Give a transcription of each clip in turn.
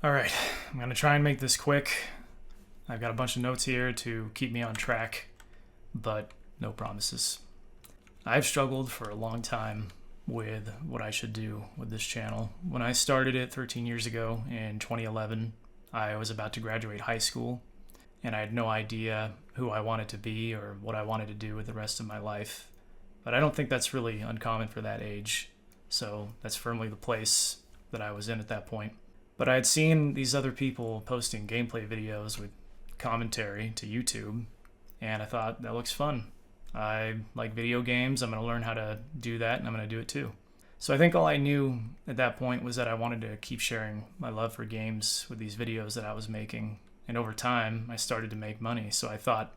All right, I'm going to try and make this quick. I've got a bunch of notes here to keep me on track, but no promises. I've struggled for a long time with what I should do with this channel. When I started it 13 years ago in 2011, I was about to graduate high school, and I had no idea who I wanted to be or what I wanted to do with the rest of my life. But I don't think that's really uncommon for that age, so that's firmly the place that I was in at that point. But I had seen these other people posting gameplay videos with commentary to YouTube, and I thought, that looks fun. I like video games. I'm going to learn how to do that, and I'm going to do it too. So I think all I knew at that point was that I wanted to keep sharing my love for games with these videos that I was making. And over time, I started to make money. So I thought,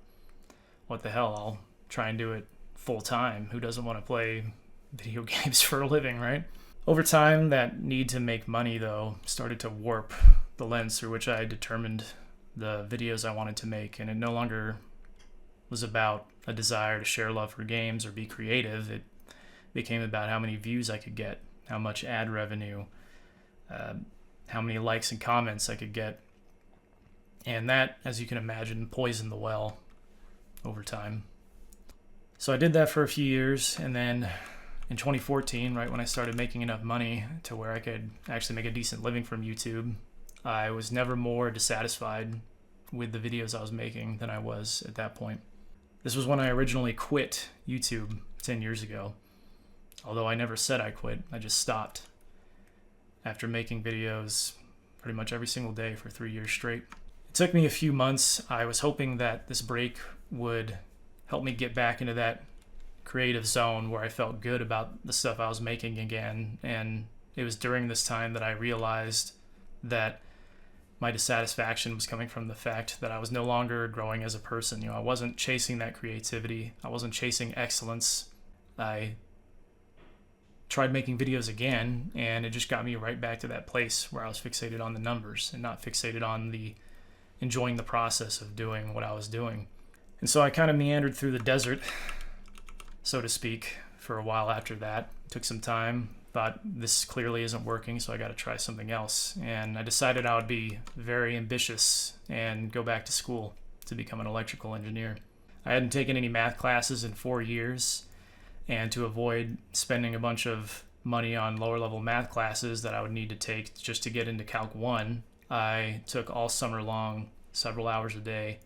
what the hell, I'll try and do it full time. Who doesn't want to play video games for a living, right? Over time, that need to make money, though, started to warp the lens through which I determined the videos I wanted to make. And it no longer was about a desire to share love for games or be creative. It became about how many views I could get, how much ad revenue, how many likes and comments I could get. And that, as you can imagine, poisoned the well over time. So I did that for a few years, and then in 2014, right when I started making enough money to where I could actually make a decent living from YouTube, I was never more dissatisfied with the videos I was making than I was at that point. This was when I originally quit YouTube 10 years ago. Although I never said I quit, I just stopped after making videos pretty much every single day for 3 years straight. It took me a few months. I was hoping that this break would help me get back into that creative zone where I felt good about the stuff I was making again. And it was during this time that I realized that my dissatisfaction was coming from the fact that I was no longer growing as a person. I wasn't chasing that creativity. I wasn't chasing excellence. I tried making videos again, and it just got me right back to that place where I was fixated on the numbers and not fixated on the enjoying the process of doing what I was doing. And so I kind of meandered through the desert, so to speak, for a while after that. Took some time, thought this clearly isn't working, so I got to try something else. And I decided I would be very ambitious and go back to school to become an electrical engineer. I hadn't taken any math classes in 4 years, and to avoid spending a bunch of money on lower level math classes that I would need to take just to get into Calc 1, I took all summer long, several hours a day,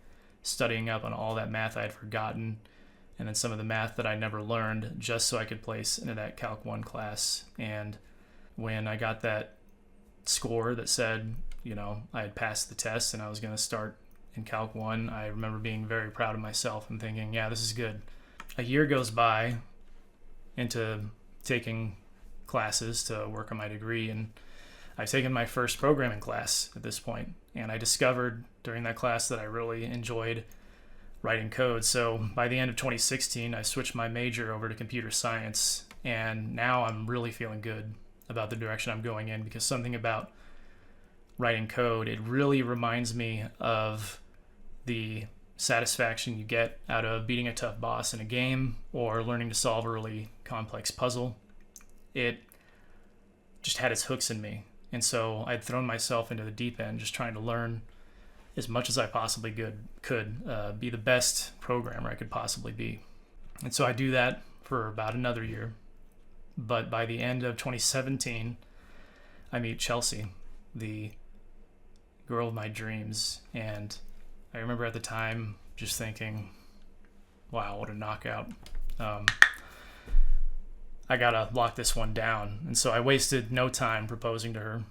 studying up on all that math I had forgotten, and then some of the math that I never learned, just so I could place into that Calc 1 class. And when I got that score that said, I had passed the test and I was going to start in Calc 1, I remember being very proud of myself and thinking, yeah, this is good. A year goes by into taking classes to work on my degree, and I've taken my first programming class at this point, and I discovered during that class that I really enjoyed writing code. So by the end of 2016, I switched my major over to computer science, and now I'm really feeling good about the direction I'm going in, because something about writing code, it really reminds me of the satisfaction you get out of beating a tough boss in a game or learning to solve a really complex puzzle. It just had its hooks in me. And so I'd thrown myself into the deep end, just trying to learn as much as I possibly could, be the best programmer I could possibly be. And so I do that for about another year. But by the end of 2017, I meet Chelsea, the girl of my dreams. And I remember at the time just thinking, wow, what a knockout. I gotta lock this one down. And so I wasted no time proposing to her.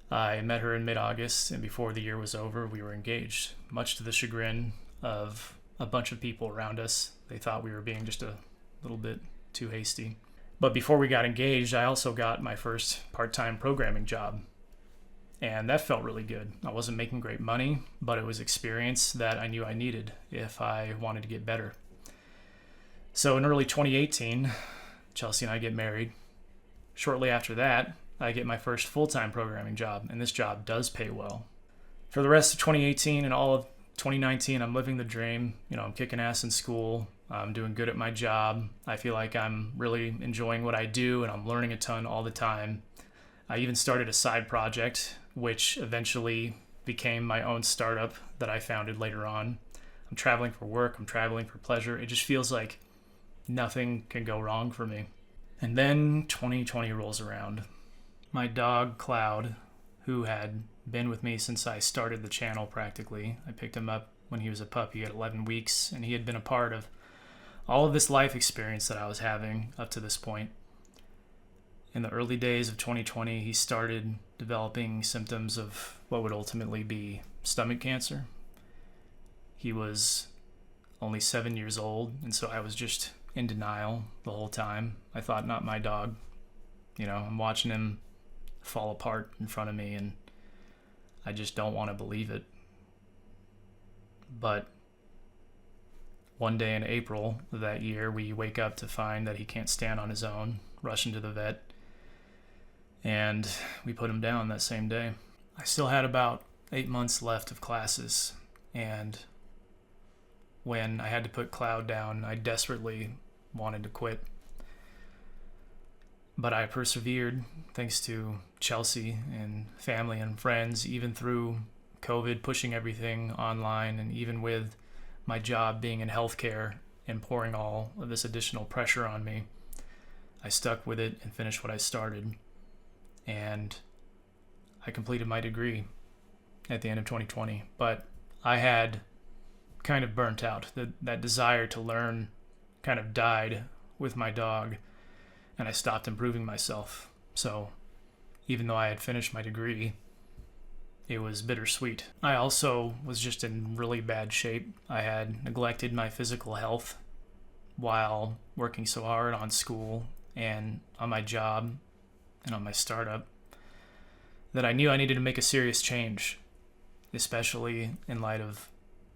I met her in mid-August, and before the year was over, we were engaged, much to the chagrin of a bunch of people around us. They thought we were being just a little bit too hasty. But before we got engaged, I also got my first part-time programming job. And that felt really good. I wasn't making great money, but it was experience that I knew I needed if I wanted to get better. So in early 2018, Chelsea and I get married. Shortly after that, I get my first full-time programming job, and this job does pay well. For the rest of 2018 and all of 2019, I'm living the dream. I'm kicking ass in school. I'm doing good at my job. I feel like I'm really enjoying what I do, and I'm learning a ton all the time. I even started a side project which eventually became my own startup that I founded later on. I'm traveling for work, I'm traveling for pleasure. It just feels like nothing can go wrong for me. And then 2020 rolls around. My dog, Cloud, who had been with me since I started the channel practically. I picked him up when he was a puppy at 11 weeks, and he had been a part of all of this life experience that I was having up to this point. In the early days of 2020, he started developing symptoms of what would ultimately be stomach cancer. He was only 7 years old, and so I was just in denial the whole time. I thought, not my dog. I'm watching him fall apart in front of me, and I just don't want to believe it. But one day in April of that year, we wake up to find that he can't stand on his own, rush into the vet, and we put him down that same day. I still had about 8 months left of classes, and when I had to put Cloud down, I desperately wanted to quit. But I persevered thanks to Chelsea and family and friends, even through COVID pushing everything online, and even with my job being in healthcare and pouring all of this additional pressure on me. I stuck with it and finished what I started. And I completed my degree at the end of 2020. But I had kind of burnt out. That desire to learn kind of died with my dog, and I stopped improving myself. So even though I had finished my degree, it was bittersweet. I also was just in really bad shape. I had neglected my physical health while working so hard on school and on my job and on my startup that I knew I needed to make a serious change, especially in light of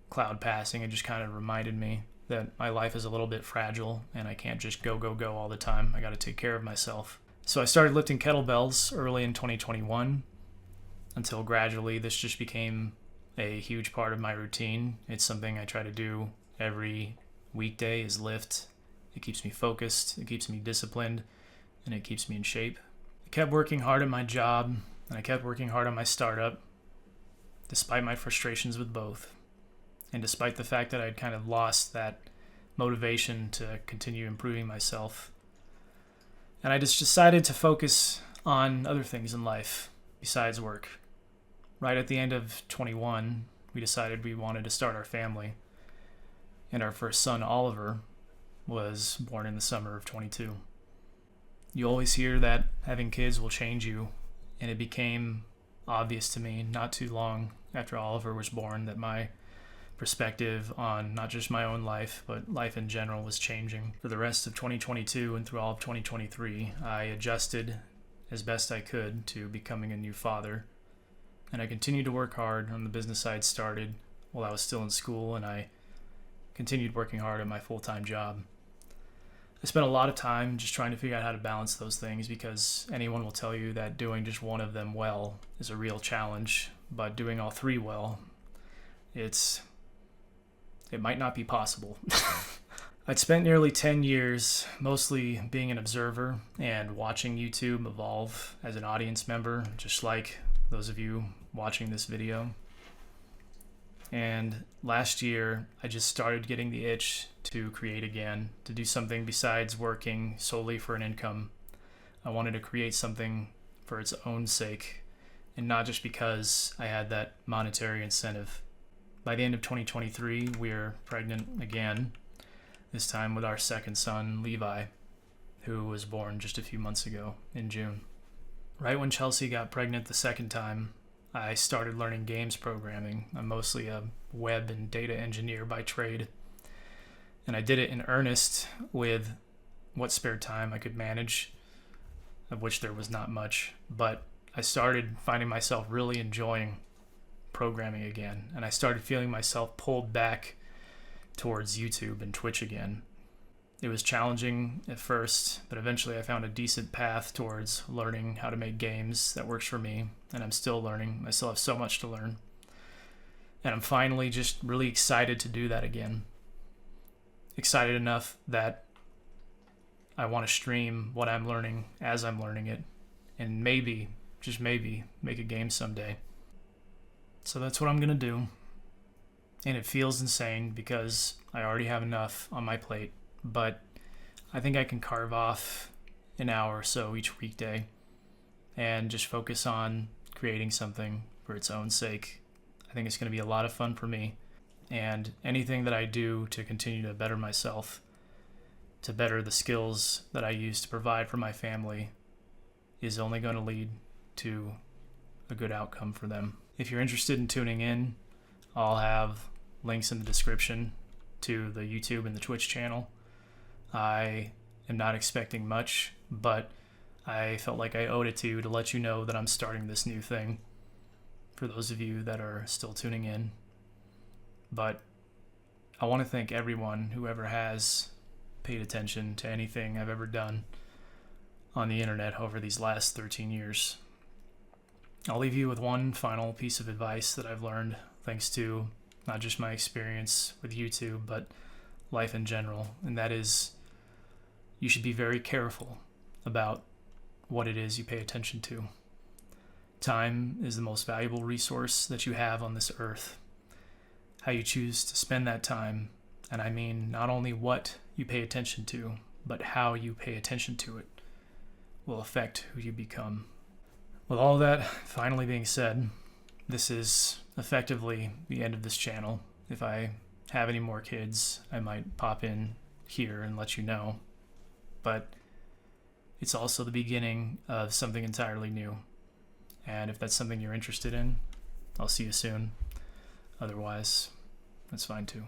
Cloud passing. It just kind of reminded me that my life is a little bit fragile and I can't just go all the time. I got to take care of myself. So I started lifting kettlebells early in 2021 until gradually this just became a huge part of my routine. It's something I try to do every weekday is lift. It keeps me focused, it keeps me disciplined, and it keeps me in shape. I kept working hard at my job and I kept working hard on my startup despite my frustrations with both. And despite the fact that I'd kind of lost that motivation to continue improving myself. And I just decided to focus on other things in life besides work. Right at the end of 21, we decided we wanted to start our family. And our first son, Oliver, was born in the summer of 22. You always hear that having kids will change you. And it became obvious to me not too long after Oliver was born that my perspective on not just my own life, but life in general was changing. For the rest of 2022 and through all of 2023, I adjusted as best I could to becoming a new father. And I continued to work hard on the business I had started while I was still in school, and I continued working hard at my full-time job. I spent a lot of time just trying to figure out how to balance those things, because anyone will tell you that doing just one of them well is a real challenge, but doing all three well, it might not be possible. I'd spent nearly 10 years mostly being an observer and watching YouTube evolve as an audience member, just like those of you watching this video. And last year, I just started getting the itch to create again, to do something besides working solely for an income. I wanted to create something for its own sake, and not just because I had that monetary incentive. By the end of 2023, we're pregnant again, this time with our second son, Levi, who was born just a few months ago in June. Right when Chelsea got pregnant the second time, I started learning games programming. I'm mostly a web and data engineer by trade, and I did it in earnest with what spare time I could manage, of which there was not much, but I started finding myself really enjoying programming again, and I started feeling myself pulled back towards YouTube and Twitch again. It was challenging at first, but eventually I found a decent path towards learning how to make games that works for me, and I'm still learning. I still have so much to learn, and I'm finally just really excited to do that again. Excited enough that I want to stream what I'm learning as I'm learning it, and maybe just maybe, make a game someday. So that's what I'm going to do. And it feels insane because I already have enough on my plate, but I think I can carve off an hour or so each weekday and just focus on creating something for its own sake. I think it's going to be a lot of fun for me. And anything that I do to continue to better myself, to better the skills that I use to provide for my family, is only going to lead to a good outcome for them. If you're interested in tuning in, I'll have links in the description to the YouTube and the Twitch channel. I am not expecting much, but I felt like I owed it to you to let you know that I'm starting this new thing for those of you that are still tuning in. But I want to thank everyone who ever has paid attention to anything I've ever done on the internet over these last 13 years. I'll leave you with one final piece of advice that I've learned thanks to not just my experience with YouTube, but life in general, and that is you should be very careful about what it is you pay attention to. Time is the most valuable resource that you have on this earth. How you choose to spend that time, and I mean not only what you pay attention to, but how you pay attention to it, will affect who you become. With all that finally being said, this is effectively the end of this channel. If I have any more kids, I might pop in here and let you know. But it's also the beginning of something entirely new. And if that's something you're interested in, I'll see you soon. Otherwise, that's fine too.